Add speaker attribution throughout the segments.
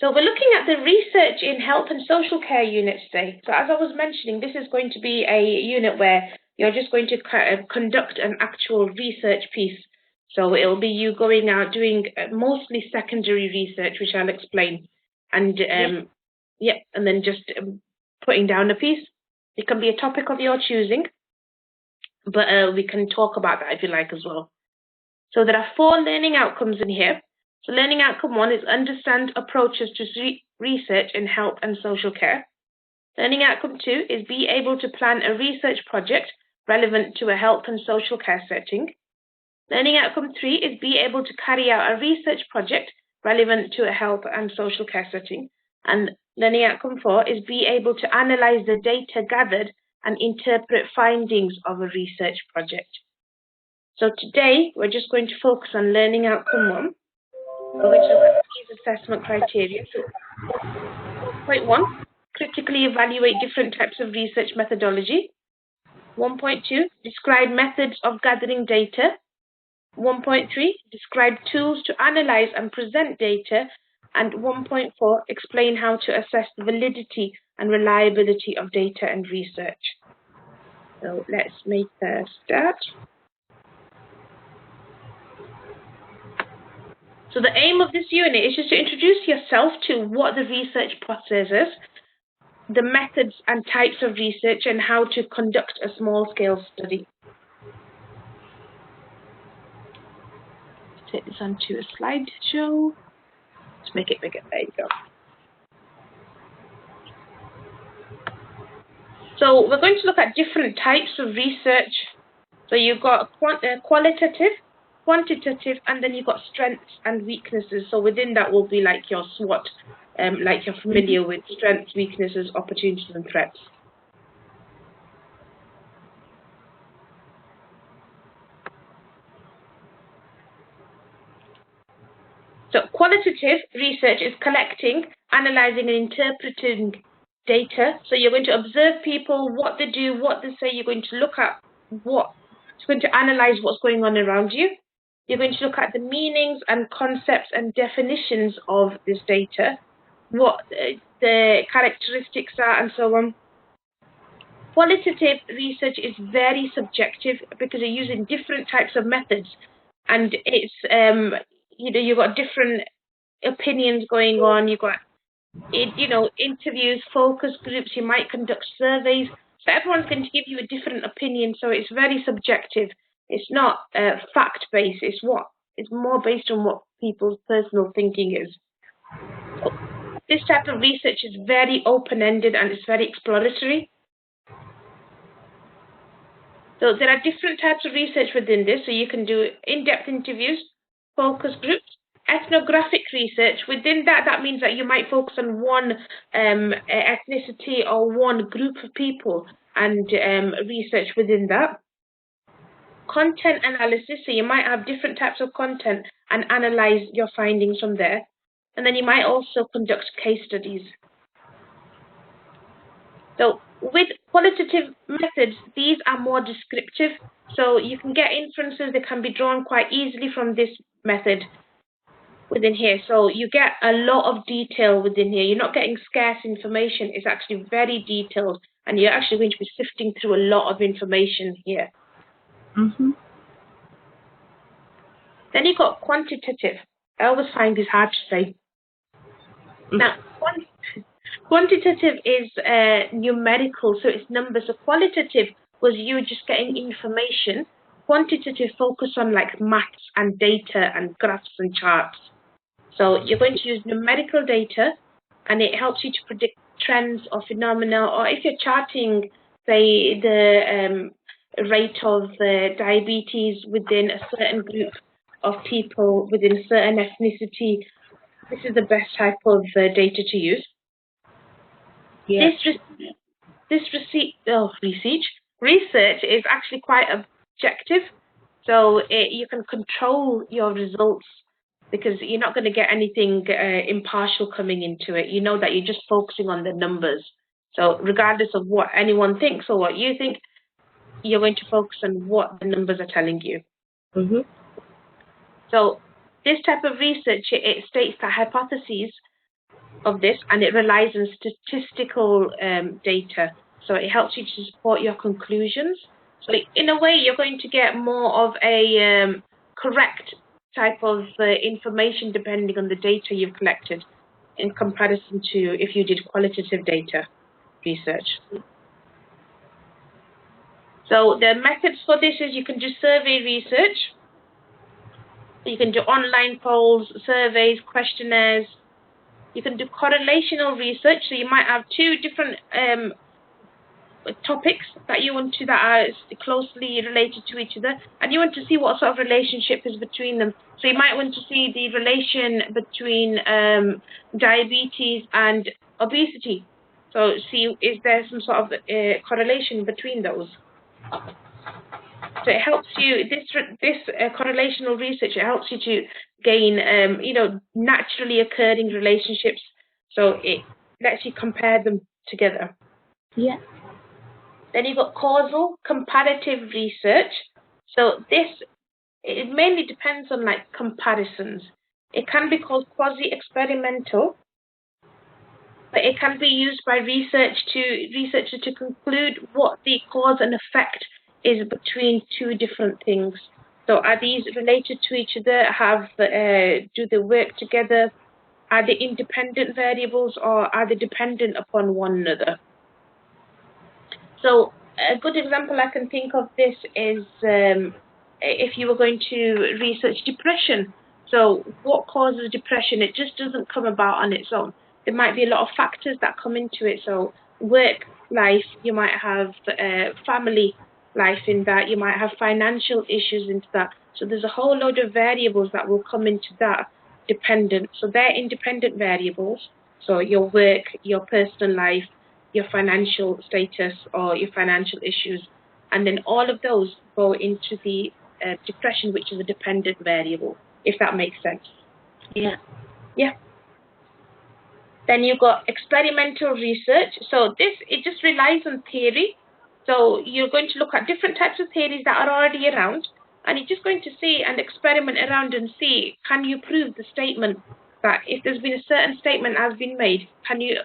Speaker 1: So we're looking at the research in health and social care unit today. So as I was mentioning, this is going to be a unit where you're just going to conduct an actual research piece. So it'll be you going out doing mostly secondary research, which I'll explain, and and then just putting down a piece. It can be a topic of your choosing, but we can talk about that if you like as well. So there are 4 learning outcomes in here. So learning outcome 1 is understand approaches to research in health and social care. Learning outcome 2 is be able to plan a research project relevant to a health and social care setting. Learning outcome 3 is be able to carry out a research project relevant to a health and social care setting. And learning outcome 4 is be able to analyze the data gathered and interpret findings of a research project. So today, we're just going to focus on learning outcome 1. We're going to look at these assessment criteria. So, point 1, critically evaluate different types of research methodology. 1.2, describe methods of gathering data. 1.3, describe tools to analyze and present data. And 1.4, explain how to assess the validity and reliability of data and research. So let's make a start. So the aim of this unit is just to introduce yourself to what the research process is, the methods and types of research, and how to conduct a small-scale study. Let's take this onto a slideshow. Let's make it bigger. There you go. So we're going to look at different types of research. So you've got qualitative, quantitative, and then you've got strengths and weaknesses. So within that will be like your SWOT, like you're familiar with strengths, weaknesses, opportunities, and threats. So qualitative research is collecting, analyzing, and interpreting data. So you're going to observe people, what they do, what they say. You're going to look at you're going to analyze what's going on around you. You're going to look at the meanings and concepts and definitions of this data, what the characteristics are, and so on. Qualitative research is very subjective because you're using different types of methods, and it's you've got different opinions going on. You've got interviews, focus groups. You might conduct surveys. So everyone's going to give you a different opinion. So it's very subjective. It's not fact-based. It's more based on what people's personal thinking is. So this type of research is very open-ended and it's very exploratory. So there are different types of research within this. So you can do in-depth interviews, focus groups, ethnographic research. Within that, that means that you might focus on one ethnicity or one group of people and research within that. Content analysis, so you might have different types of content and analyze your findings from there. And then you might also conduct case studies. So with qualitative methods, these are more descriptive. So you can get inferences that can be drawn quite easily from this method within here. So you get a lot of detail within here. You're not getting scarce information. It's actually very detailed, and you're actually going to be sifting through a lot of information here. Then you've got quantitative. I always find this hard to say. Now, quantitative is numerical, so it's numbers. So qualitative was you just getting information. Quantitative focus on like maths and data and graphs and charts. So you're going to use numerical data, and it helps you to predict trends or phenomena, or if you're charting, say, the rate of diabetes within a certain group of people within a certain ethnicity, this is the best type of data to use. Yeah. This research is actually quite objective, so you can control your results because you're not going to get anything impartial coming into it. You know that you're just focusing on the numbers. So regardless of what anyone thinks or what you think, you're going to focus on what the numbers are telling you. So this type of research, it states that hypotheses of this, and it relies on statistical data. So it helps you to support your conclusions. So in a way, you're going to get more of a correct type of information depending on the data you've collected in comparison to if you did qualitative data research. So the methods for this is you can do survey research, you can do online polls, surveys, questionnaires, you can do correlational research, so you might have two different topics that you want to that are closely related to each other, and you want to see what sort of relationship is between them. So you might want to see the relation between diabetes and obesity. So see, is there some sort of correlation between those? So it helps you, this correlational research, it helps you to gain, naturally occurring relationships. So it lets you compare them together.
Speaker 2: Yeah.
Speaker 1: Then you've got causal, comparative research. So it mainly depends on like comparisons. It can be called quasi-experimental, but it can be used by researchers to conclude what the cause and effect is between two different things. So are these related to each other? Do they work together? Are they independent variables, or are they dependent upon one another? So a good example I can think of this is if you were going to research depression. So what causes depression? It just doesn't come about on its own. There might be a lot of factors that come into it. So work life, you might have family life in that, you might have financial issues into that. So there's a whole load of variables that will come into that dependent. So they're independent variables. So your work, your personal life, your financial status or your financial issues, and then all of those go into the depression, which is a dependent variable, if that makes sense.
Speaker 2: Yeah.
Speaker 1: Yeah. Then you've got experimental research. So it just relies on theory. So you're going to look at different types of theories that are already around, and you're just going to see and experiment around and see, can you prove the statement that if there's been a certain statement has been made, can you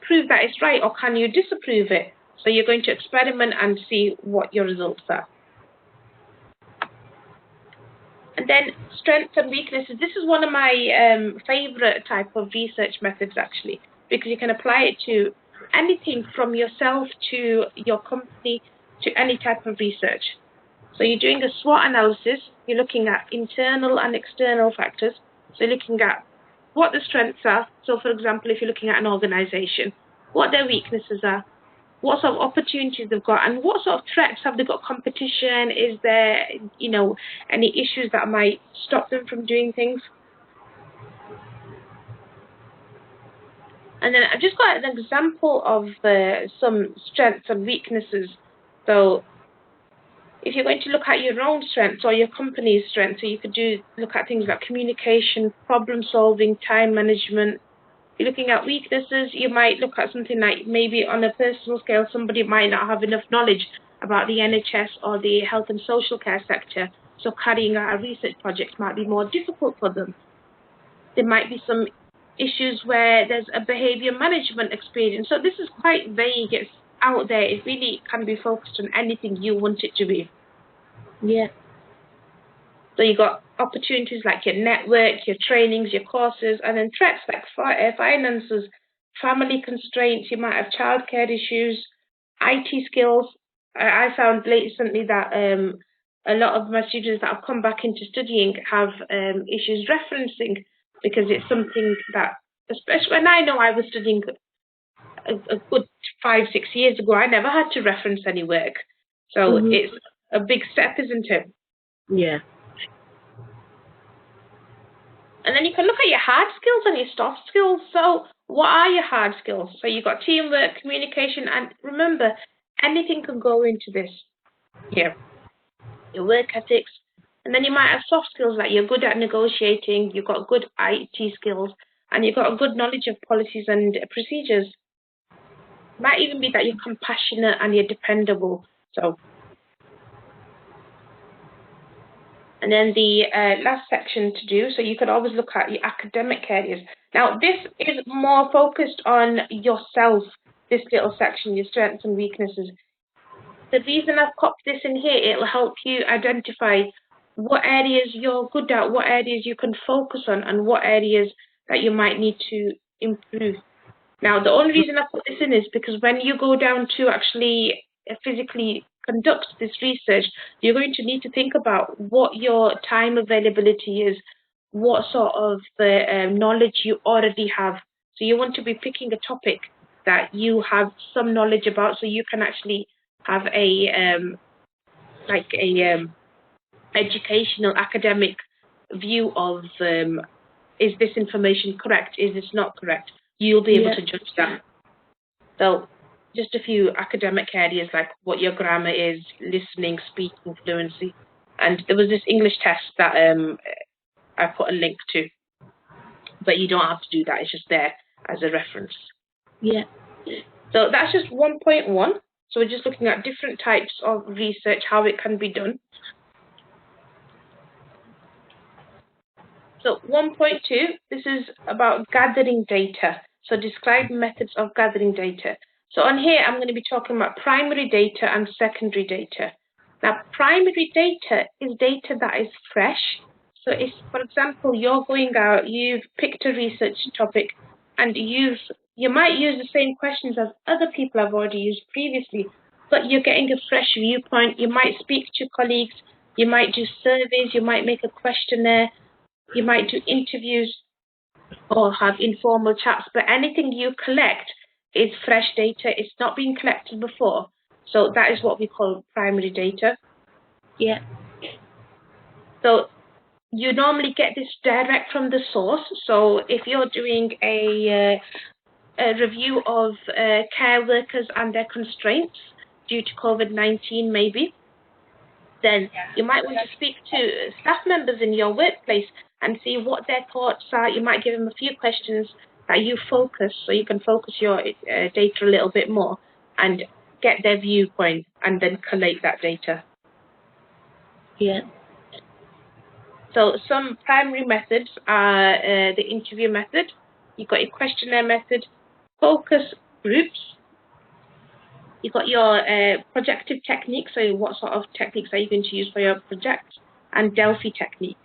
Speaker 1: prove that it's right, or can you disapprove it? So you're going to experiment and see what your results are. And then strengths and weaknesses. This is one of my favorite type of research methods, actually, because you can apply it to anything from yourself to your company to any type of research. So you're doing a SWOT analysis. You're looking at internal and external factors. So you're looking at what the strengths are. So, for example, if you're looking at an organization, what their weaknesses are, what sort of opportunities they've got, and what sort of threats have they got? Competition? Is there, any issues that might stop them from doing things? And then I've just got an example of some strengths and weaknesses. So if you're going to look at your own strengths or your company's strengths, so you could look at things like communication, problem solving, time management. If you're looking at weaknesses, you might look at something like maybe on a personal scale, somebody might not have enough knowledge about the NHS or the health and social care sector, so carrying out a research project might be more difficult for them. There might be some issues where there's a behaviour management experience. So this is quite vague, it's out there, it really can be focused on anything you want it to be.
Speaker 2: Yeah.
Speaker 1: So you've got opportunities like your network, your trainings, your courses, and then threats like finances, family constraints, you might have childcare issues, IT skills. I found recently that a lot of my students that have come back into studying have issues referencing, because it's something that, especially when I know I was studying a good 5-6 years ago, I never had to reference any work. So it's a big step, isn't it?
Speaker 2: Yeah.
Speaker 1: And then you can look at your hard skills and your soft skills. So what are your hard skills? So you've got teamwork, communication, and remember, anything can go into this here. Your work ethics. And then you might have soft skills, like you're good at negotiating, you've got good IT skills, and you've got a good knowledge of policies and procedures. It might even be that you're compassionate and you're dependable. So And then the last section to do, so you could always look at your academic areas. Now, this is more focused on yourself, this little section, your strengths and weaknesses. The reason I've popped this in here, it'll help you identify what areas you're good at, what areas you can focus on, and what areas that you might need to improve. Now, the only reason I put this in is because when you go down to actually physically conduct this research, you're going to need to think about what your time availability is, what sort of knowledge you already have. So you want to be picking a topic that you have some knowledge about, so you can actually have a educational academic view of is this information correct, is this not correct? You'll be able to judge that. So just a few academic areas like what your grammar is, listening, speaking, fluency. And there was this English test that I put a link to, but you don't have to do that, it's just there as a reference.
Speaker 2: Yeah.
Speaker 1: So that's just 1.1. So we're just looking at different types of research, how it can be done. So 1.2, this is about gathering data. So describe methods of gathering data. So on here, I'm going to be talking about primary data and secondary data. Now, primary data is data that is fresh. So if, for example, you're going out, you've picked a research topic, and you might use the same questions as other people have already used previously, but you're getting a fresh viewpoint. You might speak to colleagues, you might do surveys, you might make a questionnaire, you might do interviews or have informal chats, but anything you collect is fresh data. It's not been collected before. So that is what we call primary data.
Speaker 2: Yeah.
Speaker 1: So you normally get this direct from the source. So if you're doing a review of care workers and their constraints due to COVID-19 maybe, then you might want to speak to staff members in your workplace and see what their thoughts are. You might give them a few questions that you focus, so you can focus your data a little bit more and get their viewpoint and then collate that data.
Speaker 2: Yeah.
Speaker 1: So some primary methods are the interview method, you've got your questionnaire method, focus groups, you've got your projective technique, so what sort of techniques are you going to use for your project, and Delphi Technique.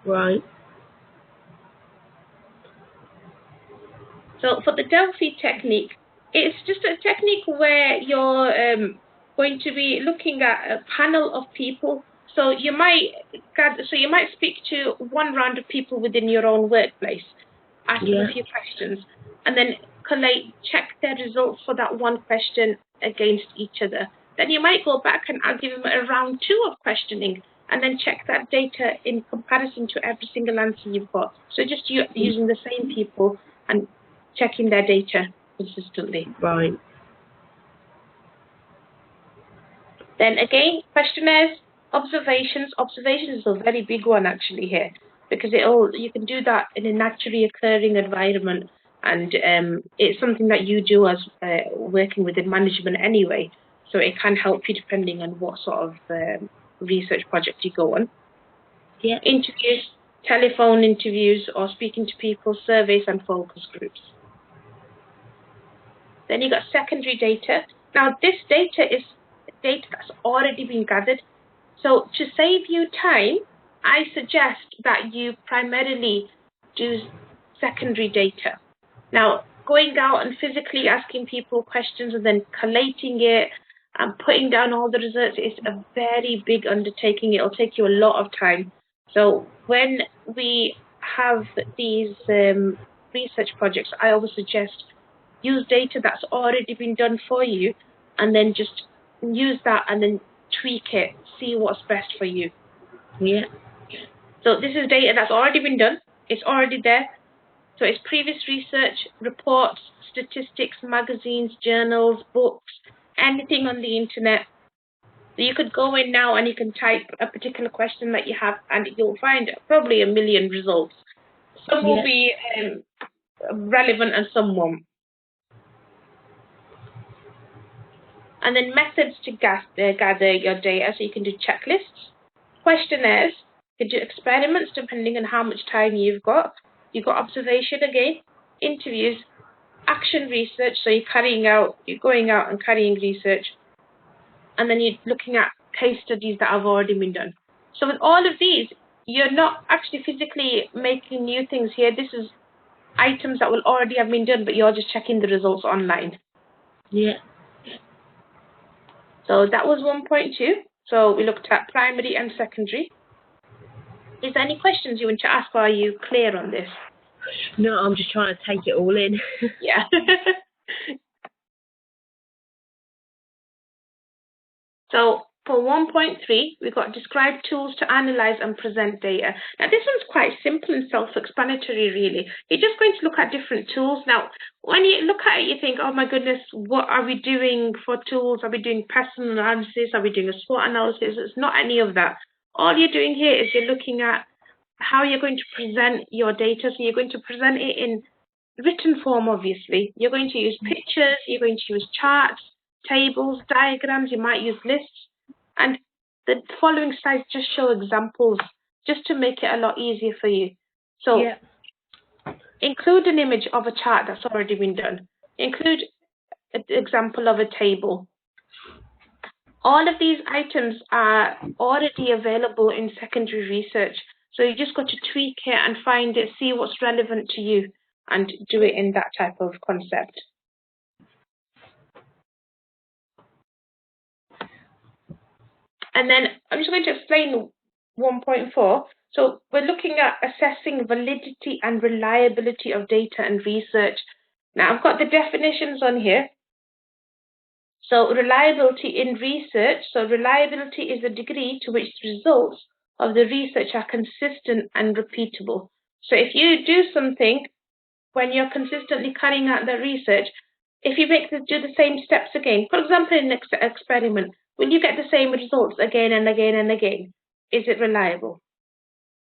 Speaker 2: Right.
Speaker 1: So for the Delphi Technique, it's just a technique where you're going to be looking at a panel of people. So you might speak to one round of people within your own workplace, ask them a few questions, and then check their results for that one question against each other. Then you might go back and I'll give them a round 2 of questioning, and then check that data in comparison to every single answer you've got. So just using the same people and checking their data consistently.
Speaker 2: Right.
Speaker 1: Then again, questionnaires, observations. Observations is a very big one actually here, because you can do that in a naturally occurring environment, and it's something that you do as working within management anyway. So it can help you depending on what sort of research project you go on.
Speaker 2: Yeah.
Speaker 1: Interviews, telephone interviews or speaking to people, surveys and focus groups. Then you got secondary data. Now this data is data that's already been gathered. So to save you time, I suggest that you primarily do secondary data. Now, going out and physically asking people questions and then collating it and putting down all the results is a very big undertaking. It'll take you a lot of time. So when we have these research projects, I always suggest use data that's already been done for you, and then just use that and then tweak it, see what's best for you.
Speaker 2: Yeah.
Speaker 1: So this is data that's already been done. It's already there. So it's previous research, reports, statistics, magazines, journals, books, anything on the internet. So you could go in now and you can type a particular question that you have, and you'll find probably 1 million results. Some will be relevant and some won't. And then methods to gather your data, so you can do checklists, questionnaires, you can do experiments depending on how much time you've got. You've got observation again, interviews, action research, so you're going out and carrying research, and then you're looking at case studies that have already been done. So with all of these, you're not actually physically making new things here. This is items that will already have been done, but you're just checking the results online.
Speaker 2: Yeah.
Speaker 1: So that was 1.2. So we looked at primary and secondary. Is there any questions you want to ask, or are you clear on this?
Speaker 2: No, I'm just trying to take it all in.
Speaker 1: Yeah. So for 1.3, we've got describe tools to analyze and present data. Now this one's quite simple and self-explanatory really. You're just going to look at different tools. Now when you look at it, you think, oh my goodness, what are we doing for tools? Are we doing Pearson analysis? Are we doing a SWOT analysis? It's not any of that. All you're doing here is you're looking at how you're going to present your data. So you're going to present it in written form, obviously. You're going to use pictures, you're going to use charts, tables, diagrams, you might use lists. And the following slides just show examples, just to make it a lot easier for you. So include an image of a chart that's already been done. Include an example of a table. All of these items are already available in secondary research. So you just got to tweak it and find it, see what's relevant to you, and do it in that type of concept. And then I'm just going to explain 1.4. So we're looking at assessing validity and reliability of data and research. Now I've got the definitions on here. So reliability in research. So reliability is the degree to which the results of the research are consistent and repeatable. So if you do something when you're consistently carrying out the research, if you do the same steps again, for example, in an experiment, will you get the same results again and again and again? Is it reliable?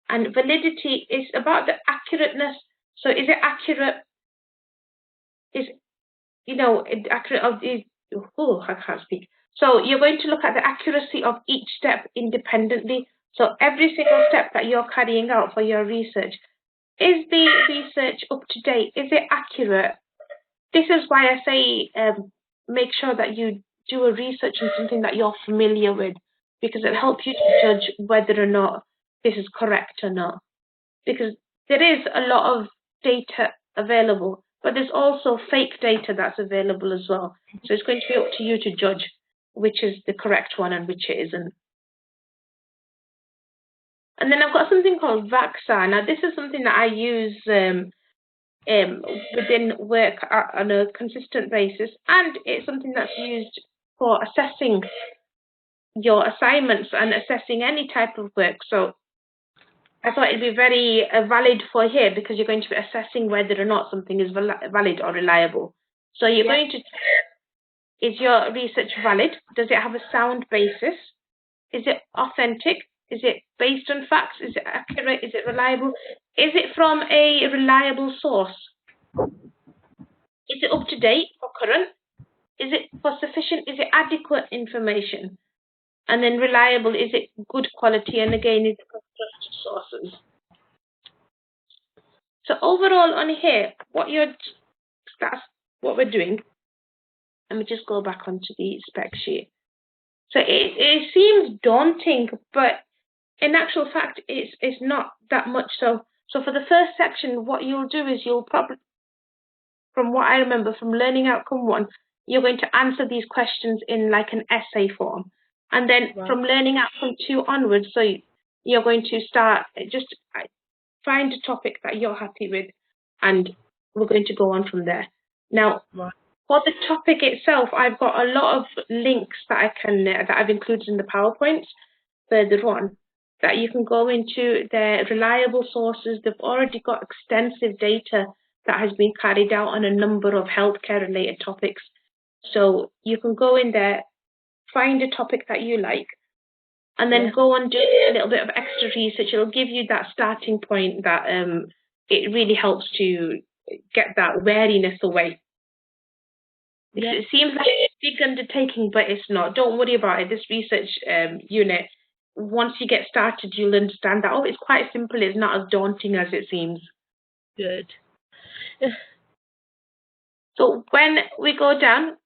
Speaker 1: And validity is about the accurateness. So is it accurate? Accurate of these? Oh, I can't speak. So you're going to look at the accuracy of each step independently. So every single step that you're carrying out for your research, is the research up to date? Is it accurate? This is why I say make sure that you do a research on something that you're familiar with, because it'll help you to judge whether or not this is correct or not. Because there is a lot of data available, but there's also fake data that's available as well. So it's going to be up to you to judge which is the correct one and which it isn't. And then I've got something called VAXA. Now this is something that I use within work on a consistent basis, and it's something that's used for assessing your assignments and assessing any type of work. So I thought it'd be very valid for here, because you're going to be assessing whether or not something is valid or reliable. So you're going to, is your research valid? Does it have a sound basis? Is it authentic? Is it based on facts? Is it accurate? Is it reliable? Is it from a reliable source? Is it up to date or current? Is it for sufficient? Is it adequate information? And then reliable, is it good quality? And again, is it from trusted sources? So overall on here, that's what we're doing. Let me just go back onto the spec sheet. So it seems daunting, but in actual fact, it's not that much. So for the first section, what you'll do is you'll probably, from what I remember from Learning Outcome 1, you're going to answer these questions in like an essay form. And then from Learning Outcome 2 onwards, so you're going to start, just find a topic that you're happy with, and we're going to go on from there. Now, for the topic itself, I've got a lot of links that I've included in the PowerPoints further on, that you can go into their reliable sources. They've already got extensive data that has been carried out on a number of healthcare related topics. So you can go in there, find a topic that you like, and then go and do a little bit of extra research. It'll give you that starting point that it really helps to get that wariness away. It seems like big undertaking, but it's not. Don't worry about it. This research unit, once you get started, you'll understand that, oh, it's quite simple. It's not as daunting as it seems.
Speaker 2: Good.
Speaker 1: So when we go down,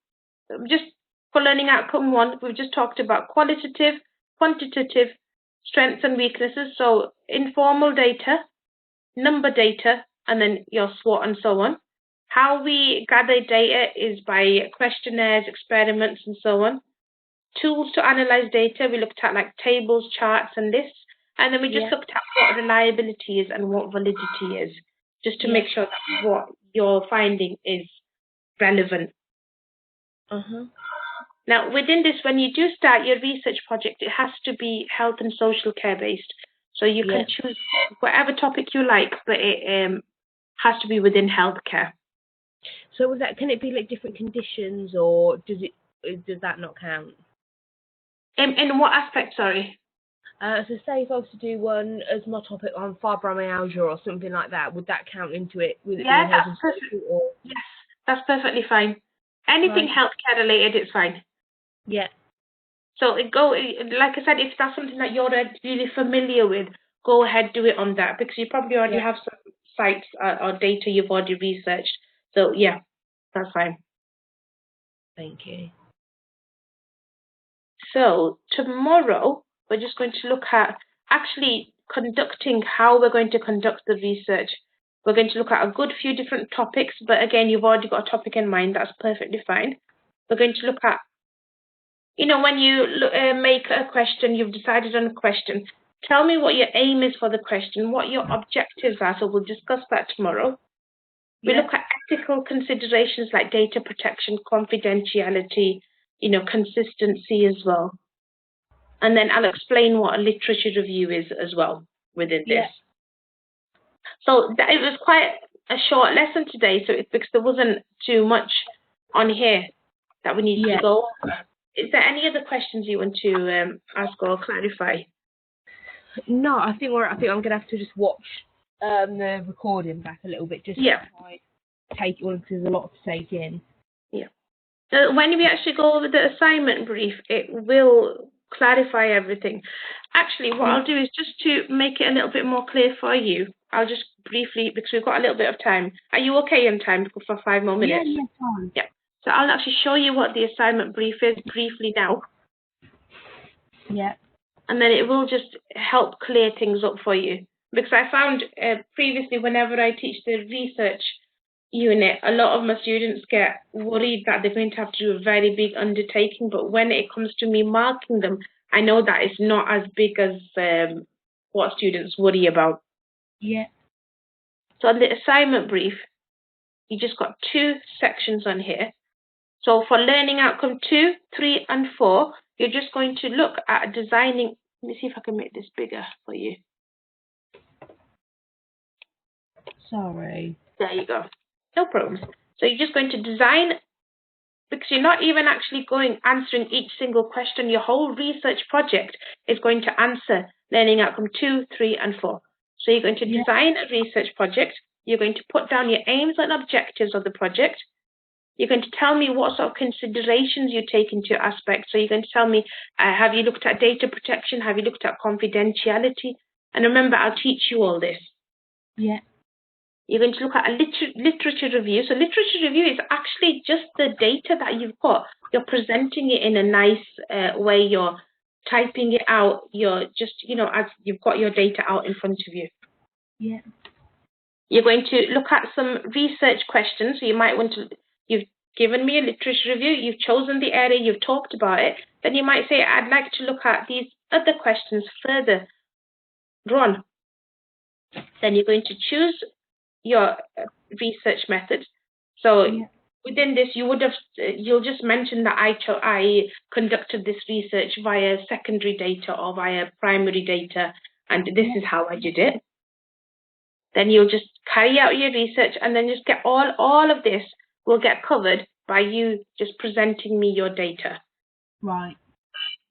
Speaker 1: just for learning outcome 1, we've just talked about qualitative, quantitative, strengths and weaknesses. So informal data, number data, and then your SWOT and so on. How we gather data is by questionnaires, experiments, and so on. Tools to analyze data, we looked at like tables, charts, and lists. And then we just looked at what reliability is and what validity is, just to make sure that what you're finding is relevant. Now, within this, when you do start your research project, it has to be health and social care based. So you can choose whatever topic you like, but it has to be within healthcare.
Speaker 2: So with that, can it be like different conditions, or does that not count?
Speaker 1: In what aspect, sorry?
Speaker 2: So say if I was to do one as my topic on fibromyalgia or something like that, would that count into it? Would it
Speaker 1: Yeah,
Speaker 2: be
Speaker 1: that's perfect. Yes, that's perfectly fine. Anything healthcare related, it's fine.
Speaker 2: Yeah.
Speaker 1: So like I said, if that's something that you're really familiar with, go ahead, do it on that, because you probably already have some sites or data you've already researched. So yeah, that's fine.
Speaker 2: Thank you.
Speaker 1: So tomorrow, we're just going to look at actually conducting how we're going to conduct the research. We're going to look at a good few different topics, but again, you've already got a topic in mind. That's perfectly fine. We're going to look at, when you make a question, you've decided on a question. Tell me what your aim is for the question, what your objectives are. So we'll discuss that tomorrow. We look at ethical considerations like data protection, confidentiality, consistency as well. And then I'll explain what a literature review is as well within this. So it was quite a short lesson today, so it's because there wasn't too much on here that we need to go over. Is there any other questions you want to ask or clarify?
Speaker 2: No, I think I'm gonna have to just watch the recording back a little bit, just to try take it on, because there's a lot to take in. Yeah.
Speaker 1: So when we actually go over the assignment brief, it will clarify everything. Actually, what I'll do is just to make it a little bit more clear for you, I'll just briefly, because we've got a little bit of time. Are you okay on time for 5 more minutes?
Speaker 2: Yeah, fine.
Speaker 1: Yeah. So I'll actually show you what the assignment brief is briefly now.
Speaker 2: Yeah.
Speaker 1: And then it will just help clear things up for you. Because I found previously, whenever I teach the research unit, a lot of my students get worried that they're going to have to do a very big undertaking, but when it comes to me marking them, I know that it's not as big as what students worry about.
Speaker 2: Yeah.
Speaker 1: So on the assignment brief, you just got 2 sections on here. So for learning outcome 2, 3, and 4, you're just going to look at designing. Let me see if I can make this bigger for you.
Speaker 2: Sorry.
Speaker 1: There you go. No problem. So you're just going to design, because you're not even actually answering each single question. Your whole research project is going to answer learning outcome 2, 3, and 4. So you're going to design a research project. You're going to put down your aims and objectives of the project. You're going to tell me what sort of considerations you take into aspects. So you're going to tell me, have you looked at data protection? Have you looked at confidentiality? And remember, I'll teach you all this.
Speaker 2: Yeah.
Speaker 1: You're going to look at a literature review. So literature review is actually just the data that you've got. You're presenting it in a nice way. You're typing it out. You're just, as you've got your data out in front of you.
Speaker 2: Yeah.
Speaker 1: You're going to look at some research questions. So you might want to, you've given me a literature review. You've chosen the area. You've talked about it. Then you might say, I'd like to look at these other questions further on. Then you're going to choose your research method. So within this, you'll just mention that I conducted this research via secondary data or via primary data, and this is how I did it. Then you'll just carry out your research, and then just get all of this will get covered by you just presenting me your data.
Speaker 2: Right.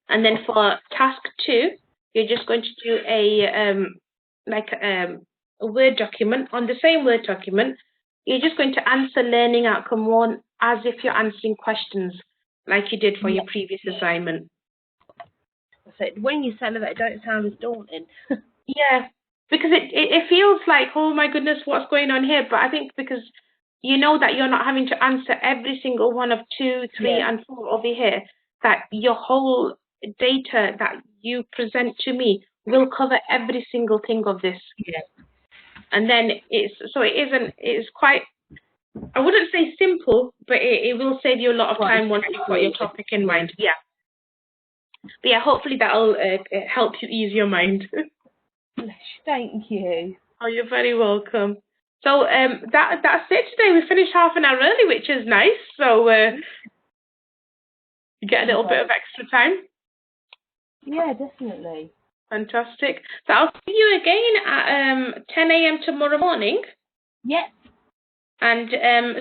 Speaker 1: And then for task 2, you're just going to do a Word document. On the same Word document, you're just going to answer learning outcome 1 as if you're answering questions. like you did for your previous assignment.
Speaker 2: So when you say that, it don't sound as daunting.
Speaker 1: Yeah, because it feels like, oh my goodness, what's going on here? But I think because you know that you're not having to answer every single one of 2, 3, and 4 over here, that your whole data that you present to me will cover every single thing of this.
Speaker 2: Yeah.
Speaker 1: And then it's quite, I wouldn't say simple, but it will save you a lot of time once you've got your topic in mind. Yeah. But yeah, hopefully that'll help you ease your mind.
Speaker 2: Thank you.
Speaker 1: Oh, you're very welcome. So that's it today. We finished half an hour early, which is nice. So you get a little bit of extra time.
Speaker 2: Yeah, definitely.
Speaker 1: Fantastic. So I'll see you again at 10 a.m. tomorrow morning.
Speaker 2: Yep.
Speaker 1: And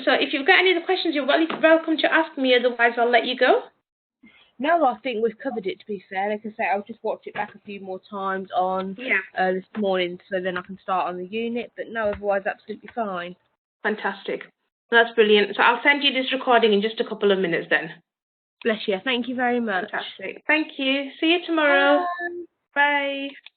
Speaker 1: so if you've got any other questions, you're welcome to ask me. Otherwise, I'll let you go.
Speaker 2: No, I think we've covered it, to be fair. Like I say, I'll just watch it back a few more times on this morning, so then I can start on the unit. But no, otherwise, absolutely fine.
Speaker 1: Fantastic. That's brilliant. So I'll send you this recording in just a couple of minutes then.
Speaker 2: Bless you. Thank you very much.
Speaker 1: Fantastic. Thank you. See you tomorrow.
Speaker 2: Bye.
Speaker 1: Bye.